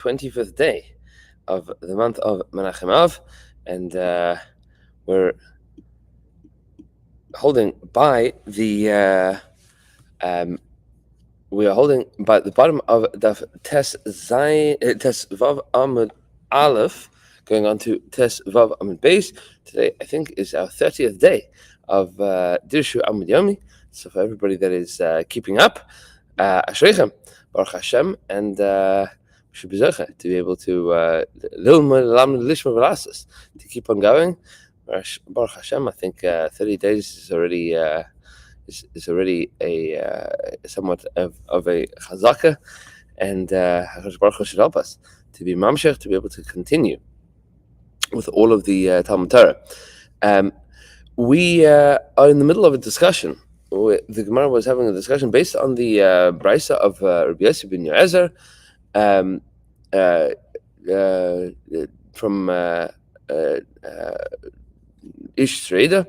25th day of the month of Menachem Av, and we're holding by the we are holding by the bottom of Daf Tes Vav Amud Aleph, going on to Tes Vav Amud Beis. Today, I think, is our 30th day of Dirshu Amud Yomi. So for everybody that is keeping up, Ashreichem, Baruch Hashem, and should be zoche to be able to to keep on going. Baruch Hashem, I think 30 days is already is already a somewhat of a chazaka, and Baruch Hu should help us to be mamshech, to be able to continue with all of the Talmud Torah. We are in the middle of a discussion. The Gemara was having a discussion based on the brisa of Rabbi Yossi ben Yoezer from Ish Sreida,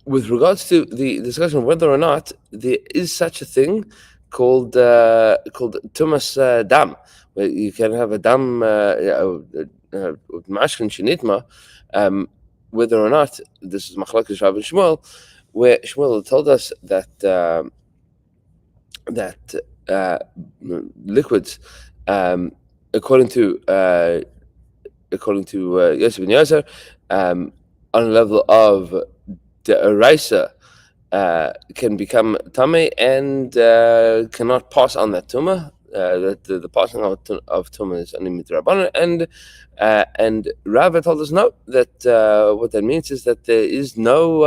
with regards to the discussion of whether or not there is such a thing called tumas dam, where you can have a dam mashkin shenitma, whether or not this is machlokes Rav and Shmuel, where Shmuel told us that liquids, according to Yosef ben Yoezer, on a level of the Eraisa, can become Tameh and cannot pass on that Tumah. That the passing of Tumah is only midrabanan, and Rava told us no, that what that means is that there is no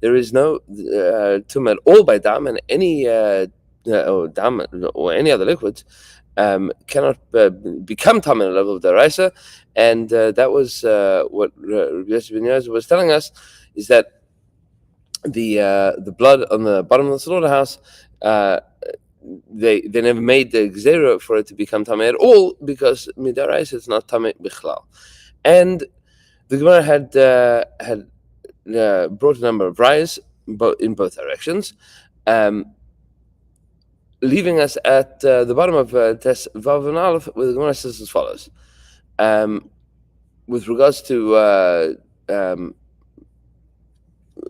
Tumah at all by Dam, and any or Dam or any other liquids cannot become Tameh at the level of the Eraisa, and that was what Rabbi Yosef ben Yoezer was telling us, is that the blood on the bottom of the slaughterhouse, they never made the gzera for it to become tamei at all, because midaraisa it's not tamei bichlal. And the Gemara had brought a number of rayas in both directions, leaving us at the bottom of Tes Vav and Aleph, where the Gemara says as follows, with regards to a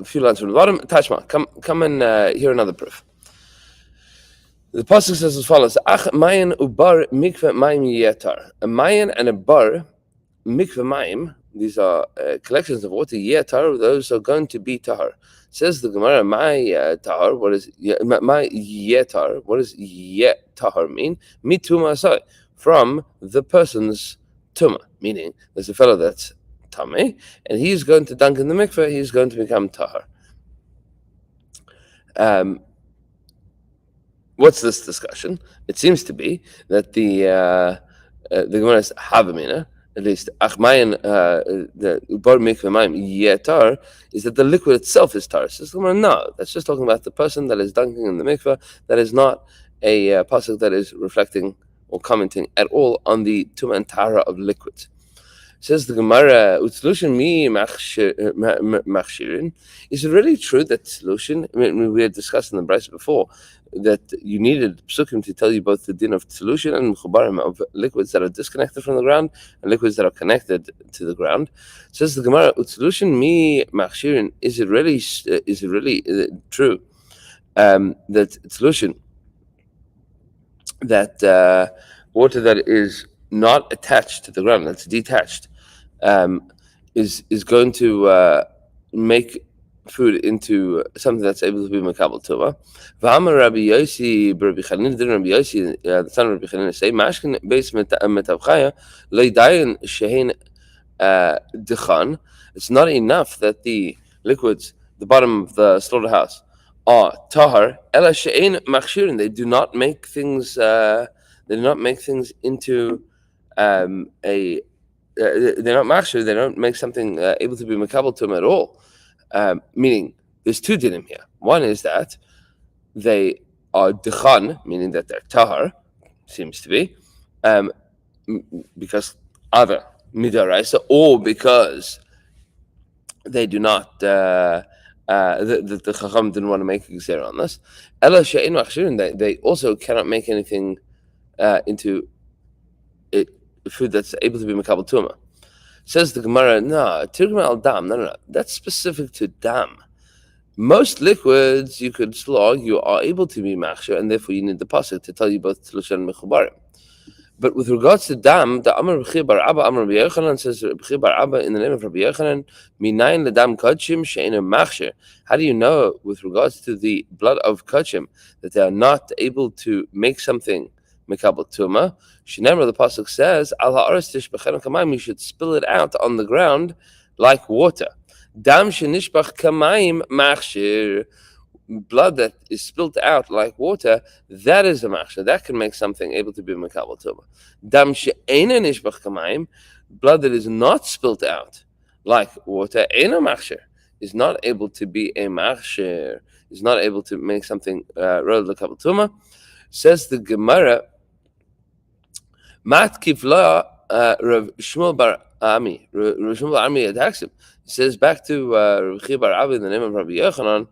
few lines from the bottom. Tashma, come and hear another proof. The pasuk says as follows: Ach mayin ubar mikveh mayim yetar. A mayin and a bar mikveh mayim. These are collections of water yetar. Those are going to be tahar. Says the Gemara, my tahar. What is my yetar? What does yet tahar mean? Mituma asai, from the person's tuma. Meaning, there's a fellow that's tameh, and he's going to dunk in the mikveh. He's going to become tahar. What's this discussion? It seems to be that the Gemara is havamina, at least achmayin the bar mikveh mayim yetar, is that the liquid itself is tar. Says the Gemara, no, that's just talking about the person that is dunking in the mikveh. That is not a pasuk that is reflecting or commenting at all on the tumah and tara of liquids. Says the Gemara, "Utzlushin mi machshirin." Is it really true that tzlushin? I mean, we had discussed in the brayso before that you needed psukim to tell you both the din of tzlushin and mechubarim, of liquids that are disconnected from the ground and liquids that are connected to the ground. Says the Gemara, "Utzlushin mi machshirin." Is it really true that tzlushin, that water that is not attached to the ground, that's detached, is going to make food into something that's able to be makabel tova? V'amar Rabbi Yossi, Rabbi Chanina, didn't Rabbi Yossi, the son of Rabbi Chanina, say, "Mashkin beis metavchaya leidayin shehin dechan." It's not enough that the liquids, the bottom of the slaughterhouse, are tahar. Ela she'ein machshirin. They do not make things. They do not make things into they're not machshir. They don't make something able to be makabel to them at all. Meaning, there's two dinim here. One is that they are dechan, meaning that they're tahar, seems to be, because either midaraisa or because they do not. The Chacham didn't want to make a gzera on this. Ela she'ein machshirin. They also cannot make anything into food that's able to be makabel tuma. Says the Gemara, no, tirgma al dam, no, that's specific to dam. Most liquids you could still argue are able to be machshir, and therefore you need the pasuk to tell you both tlushan and mechubarim. But with regards to dam, the Amar B'chi Bar Abba, Amar Rabbi Yochanan says, B'chi Bar Abba, in the name of Rabbi Yochanan, Minayin ledam kodshim she'enu machshir. How do you know, with regards to the blood of kodshim, that they are not able to make something mekabel tuma? Shneimar, the pasuk says, Al ha'aretz tishbachenu kamayim, you should spill it out on the ground like water. Dam shenishbach kamayim machshir. Blood that is spilt out like water, that is a machshir. That can make something able to be makabel tuma. Dam she'eina nishbach kamayim, blood that is not spilt out like water, eina machshir, is not able to be a machshir, is not able to make something road makabel tuma. Says the Gemara, Mat kifla Rav Shmuel Bar Ami. Rav Shmuel Bar Ami attacks him. He says back to Rav Chi Bar Abba in the name of Rabbi Yochanan.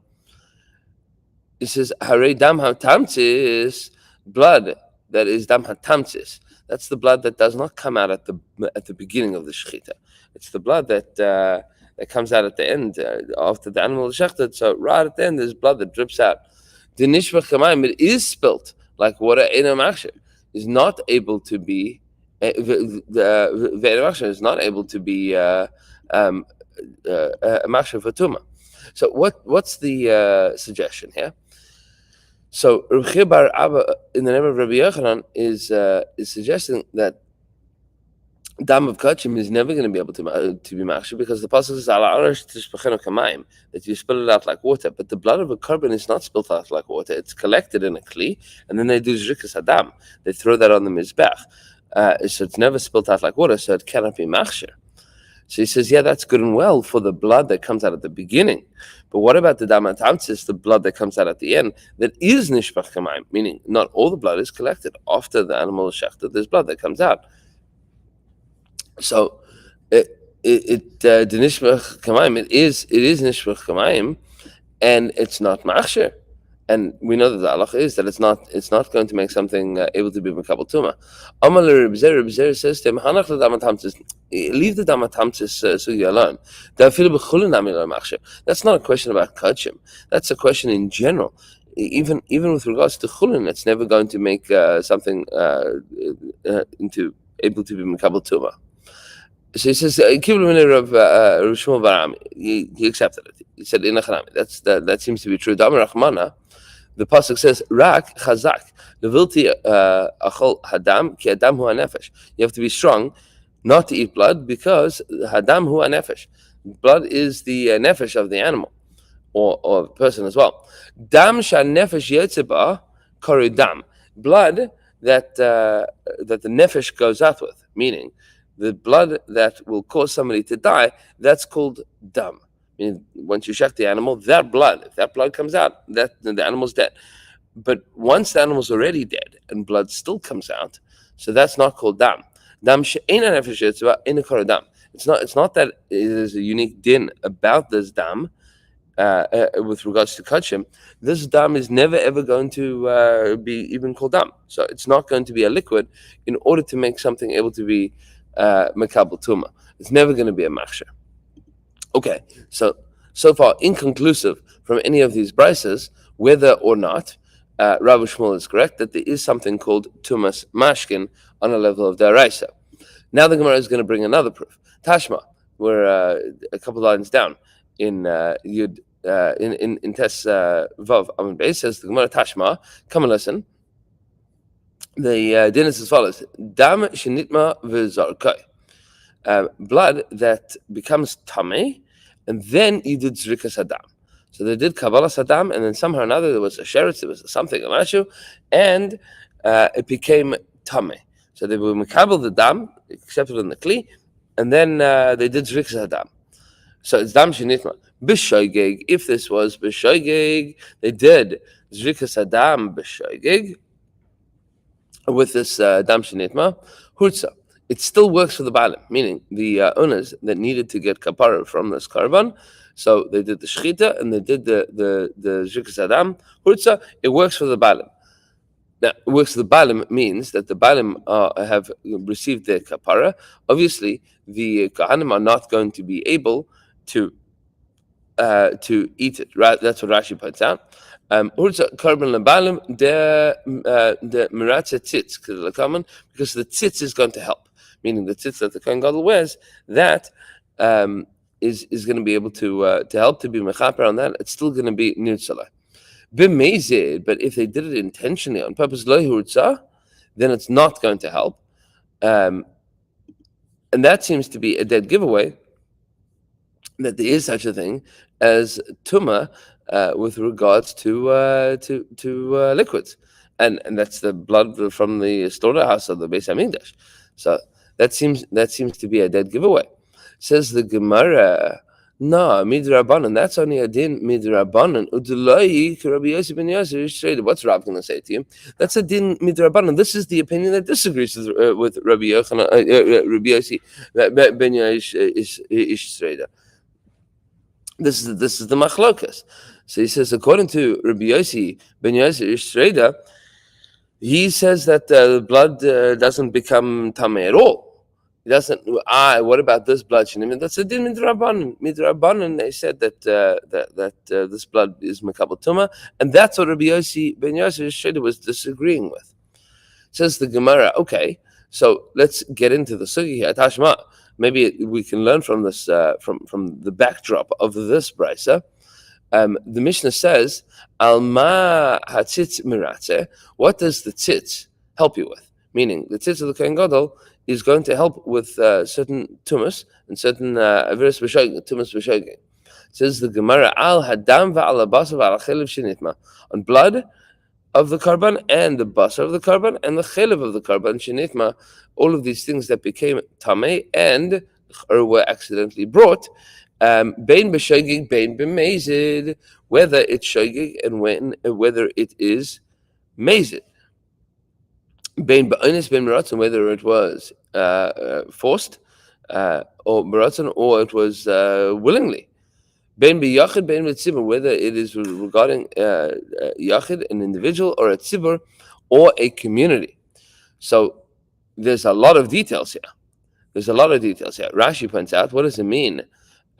He says, Hare dam hatamtzis, blood that is dam hatamtzis. That's the blood that does not come out at the beginning of the shechita. It's the blood that comes out at the end after the animal is shechted. So right at the end, there's blood that drips out. The nishbach kamayim, it is spilt like water in a machshir, is not able to be the machshir is not able to be a machshir for tuma. So what's the suggestion here? So Rav Chi Bar Abba, in the name of Rabbi Yochanan, is suggesting that dam of kachim is never going to be able to be machshir, because the pasuk says Al ha'aretz tishbachenu kamayim, that you spill it out like water. But the blood of a korban is not spilled out like water; it's collected in a kli, and then they do zrikas hadam. They throw that on the mizbech, so it's never spilled out like water, so it cannot be machshir. So he says, yeah, that's good and well for the blood that comes out at the beginning. But what about the dam hatamtzis, the blood that comes out at the end, that is nishbach kamayim, meaning not all the blood is collected. After the animal is shechted, there's blood that comes out. So the nishbach kamayim, it is nishbach kamayim, and it's not machshir. And we know that the halacha is that it's not going to make something able to be makabel tuma. Amar Reb Zera says to him, Hanach ledam hatamtzis, leave the dam hatamtzis sugi alone. That's not a question about kachim. That's a question in general. Even with regards to chulin, it's never going to make something into able to be makabel tuma. So he says, Rav Shmuel Bar Ami, he accepted it. He said, that seems to be true. Damar Rachmana, the pasuk says, Rak chazak levilti achol hadam ki hadam hu hanefesh. You have to be strong not to eat blood, because hadam hu hanefesh. Blood is the nefesh of the animal or the person as well. Dam sha nefesh yetzeba kori dam. Blood that the nefesh goes out with, meaning the blood that will cause somebody to die, that's called dam. I mean, once you shech the animal, if that blood comes out, that the animal's dead. But once the animal's already dead and blood still comes out, so that's not called dam. Dam she'eina nefesh yetzeba eina kori dam. It's not that there's a unique din about this dam with regards to kachim. This dam is never ever going to be even called dam. So it's not going to be a liquid in order to make something able to be makabel tuma. It's never going to be a machshir. Okay, so far inconclusive from any of these brises whether or not Rav Shmuel is correct that there is something called tumas mashkin on a level of deraisa. Now the Gemara is going to bring another proof. Tashma, we're a couple lines down in Yud in Tes Vav Amud Beis, says the Gemara, Tashma, come and listen. The din is as follows: Dam shenitma v'zarkai. Blood that becomes tamei, and then you did zrikas hadam. So they did kabbalas hadam, and then somehow or another there was a sheretz, there was something, a mashu, and it became tamei. So they were mekabel the dam, accepted in the kli, and then they did zrikas hadam. So it's dam shenitma b'shoigeg. If this was b'shoigeg, they did zrikas hadam b'shoigeg with this dam shenitma hurtza. It still works for the balim, meaning the owners that needed to get kapara from this karban. So they did the shechita and they did the zrikas hadam hurtza. It works for the balim. Now, works the Balim means that the Balim have received their kapara. Obviously, the Kohanim are not going to be able to eat it. Right? That's what Rashi points out. Urza carbon lebalim the miratza tzitz because the tzitz is going to help, meaning the tzitz that the Kohen Gadol wears, that is going to be able to help to be mechaper on that. It's still going to be nitzala. B'mezid, but if they did it intentionally on purpose, lo hurza, then it's not going to help, and that seems to be a dead giveaway that there is such a thing as tuma with regards to liquids, and that's the blood from the slaughterhouse of the Beis Hamikdash. So that seems to be a dead giveaway. Says the Gemara, no, midrabanan. That's only a din midrabanan. Udulai Rabbi Yossi ben Yossi. What's Rab going to say to you? That's a din midrabanan. This is the opinion that disagrees with Rabbi Yossi ben Yossi. This is the machlokas. So he says, according to Rabbi Yossi ben Yossi, he says that the blood doesn't become tamei at all. It doesn't. What about this blood? That's a din midrabanan. Midrabanan, they said that this blood is makabel tuma, and that's what Rabbi Yossi ben Yossi was disagreeing with. Says the Gemara. Okay, so let's get into the sugi here. Tashma. Maybe we can learn from this, from the backdrop of this brisa. The Mishnah says, "Alma hatzitz miratze." What does the tzitz help you with? Meaning, the tzitz of the Kohen Gadol is going to help with certain tumas and certain aviras b'shogeg, tumas b'shogeg. Says the Gemara, "Al hadam va'al basar va'al chelev shenitma," on blood of the karban and the basar of the karban and the chelev of the karban shenitma, all of these things that became tamei and or were accidentally brought, bein b'shogeg, bein b'mezid, whether it's shogeg and whether it is mezid. Bein ba'onis, bein meratzon, whether it was forced or meratzon, or it was willingly. Bein b'yachid, bein b'tzibur, whether it is regarding yachid, an individual, or a tzibur, or a community. So there's a lot of details here. Rashi points out, what does it mean?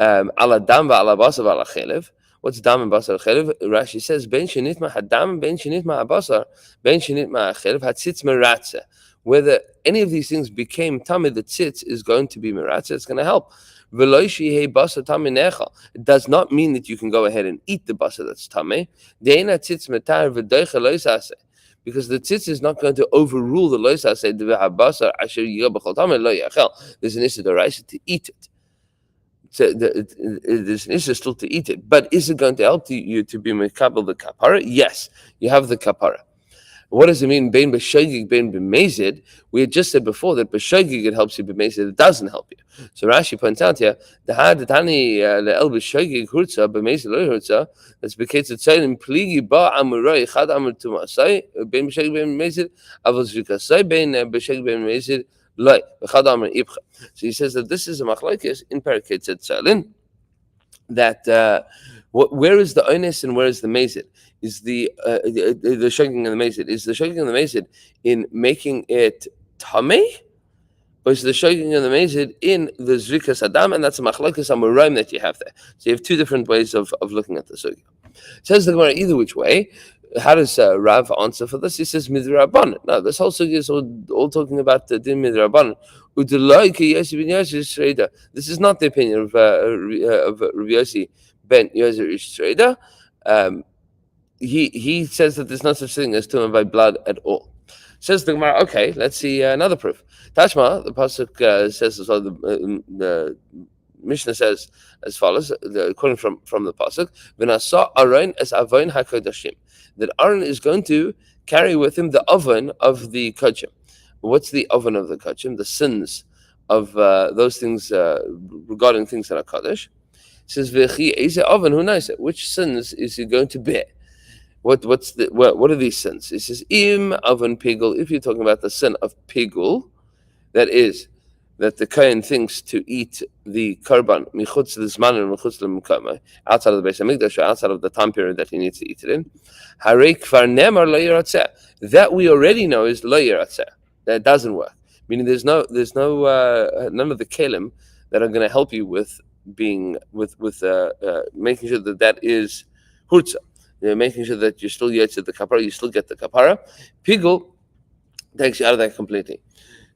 Ala dam va'ala basar va'ala chelev. What's dam and basar chelev? Rashi says, ben shenitma hadam, ben shenitma habasar, ben shenitma chelev hatzitz meratze. Whether any of these things became tamid, the tzitz is going to be meratze. It's going to help. It does not mean that you can go ahead and eat the basar that's tameh. Because the tzitz is not going to overrule the loisase. There's an issue to eat it. So there's an issue still to eat it, but is it going to help you to be mekabel the kapara? Yes, you have the kapara. What does it mean? Bein b'shogeg, bein b'mezid. We had just said before that b'shogeg it helps you, b'mezid it doesn't help you. So Rashi points out here, the hadatani le'el b'shogeg hurtza b'mezid lo hurtza. That's because it's saying pligi ba amurai chad amur tumasai bein b'shogeg bein b'mezid avos zrikasai bein b'shogeg bein b'mezid lo b'chad amur ibcha. So he says that this is a machlokes in Perikei Tzalin, that where is the ones and where is the mezid? Is the shogeg and the mezid? Is the shogeg and the mezid in making it tamei, or is the shogeg and the mezid in the zrikas adam? And that's a machlokes amoraim that you have there. So you have two different ways of looking at the sugi. Says the Gemara, either which way. How does Rav answer for this? He says midrabanan. No, this whole sugi is all talking about the din midrabanan. This is not the opinion of Rabbi Yossi ben Yossi. He says that there's no such thing as tumah by blood at all. Says the Gemara, okay, let's see another proof. Tashma, the pasuk says as well, the Mishnah says as follows, quoting from the pasuk, "V'nasa Aaron es avon hakodashim," that Aaron is going to carry with him the oven of the kodshim. What's the oven of the kodshim? The sins of those things regarding things that are kodesh. It says, "V'chi eze oven hu naisa." Which sins is he going to bear? What are these sins? It says im oven pigul. If you're talking about the sin of pigul, that is that the kohen thinks to eat the korban michutz l'zman and michutz l'mekama, outside of the Beis Hamikdash, or outside of the time period that he needs to eat it in, harei kvar nemar lo yiratzeh. That we already know is lo yiratzeh. That doesn't work. Meaning, there's no none of the kelim that are going to help you with being making sure that is hurtza. Making sure that you're still yetz at the kapara, you still get the kapara. Pigul takes you out of that completely.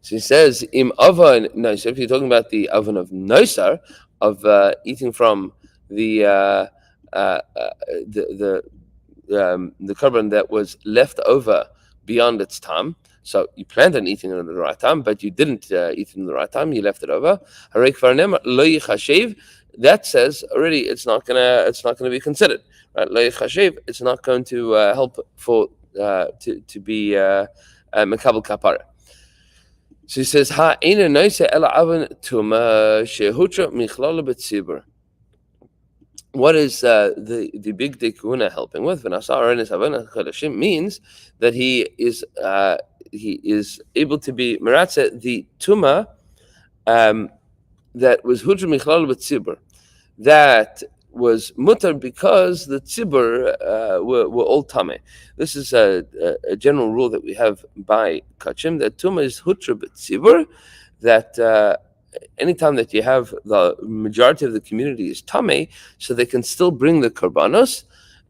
So he says, "Im oven noser." If you're talking about the oven of noser, of eating from the korban that was left over beyond its time. So you planned on eating it at the right time, but you didn't eat it in the right time. You left it over. That says already it's not gonna be considered. Right? Lo yichashev, it's not going to help for to be mekabel kapara. So he says, "Ha ena noise ela aven tuma shehutra michlala betzibur." What is the big dekuna helping with? Means that he is able to be meratze the tuma that was hudra michlal b'tzibur, that was mutar because the tzibur were all tame. This is a general rule that we have by kachim, that tuma is hudra b'tzibur, that anytime that you have the majority of the community is tame, so they can still bring the korbanos,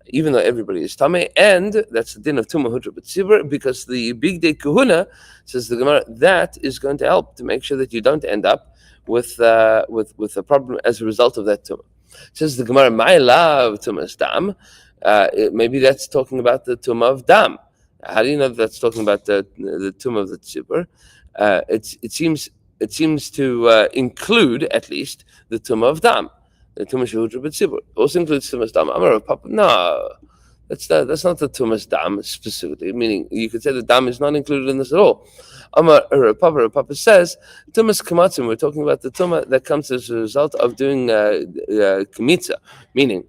even though everybody is tame, and that's the din of tuma hudra b'tzibur, because the big day kahuna, says the Gemara, that is going to help to make sure that you don't end up with a problem as a result of that tuma. Says the Gemara, my love tumas dam. Maybe that's talking about the tuma of dam. How do you know that's talking about the tuma of the tzibur? It seems to include at least the tumah of dam, the tumah shehudra b'tzibur. Also includes tumah's dam. Amar Rav Papa, no, that's not the tumah's dam specifically. Meaning, you could say the dam is not included in this at all. Amar Rav Papa says tumah's kamatzim. We're talking about the tumah that comes as a result of doing kamitza, meaning.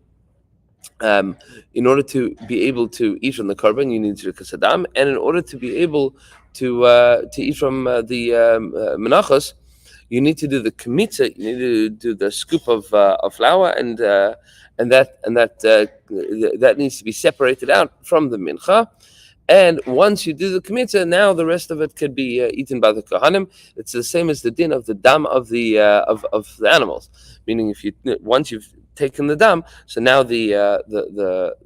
In order to be able to eat from the korban, you need to do kasadam, and in order to be able to eat from the menachos, you need to do the kamitza. You need to do the scoop of flour, and that needs to be separated out from the mincha. And once you do the kamitza, now the rest of it could be eaten by the kohanim. It's the same as the din of the dam of the animals, meaning once you've taken the dam, so now the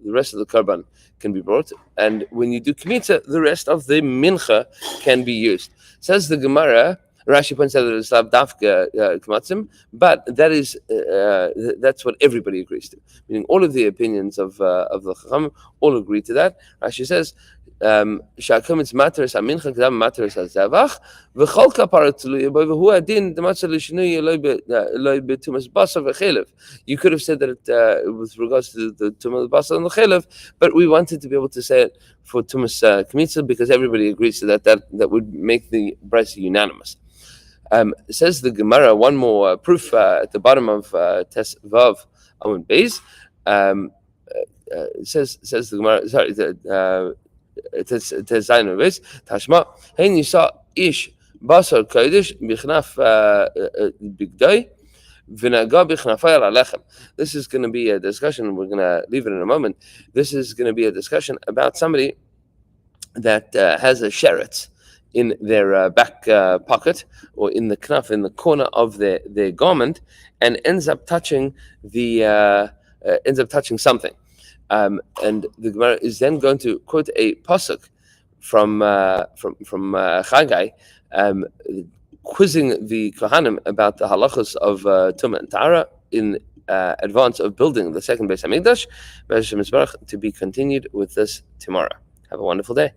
rest of the korban can be brought, and when you do kamitza, the rest of the mincha can be used. Says the Gemara, Rashi points out that it's lav dafka kamatzim, but that's what everybody agrees to. Meaning all of the opinions of the Chacham all agree to that. Rashi says, "Shakum it's materis amincha kedam materis hazavach v'chol kapara tluya bo v'hu adin dematzah l'shinui loy betumas basar v'chelev." You could have said that with regards to the tumas basar and the chelev, but we wanted to be able to say it for tumas kmitza because everybody agrees to that. That would make the brisa unanimous. Says the Gemara, one more proof at the bottom of Tes Vav Amud Beis. Says the Gemara. Sorry. Tashma, hein yisa ish basar kodesh bichnaf bigdai v'naga bichnafay al alechem. This is going to be a discussion. We're going to leave it in a moment. This is going to be a discussion about somebody that has a sheretz in their back pocket or in the knaf, in the corner of their garment, and ends up touching something. And the Gemara is then going to quote a pasuk from Chagai, quizzing the Kohanim about the halachos of Tumah and Tahara in advance of building the second Beis Hamikdash. To be continued with this tomorrow. Have a wonderful day.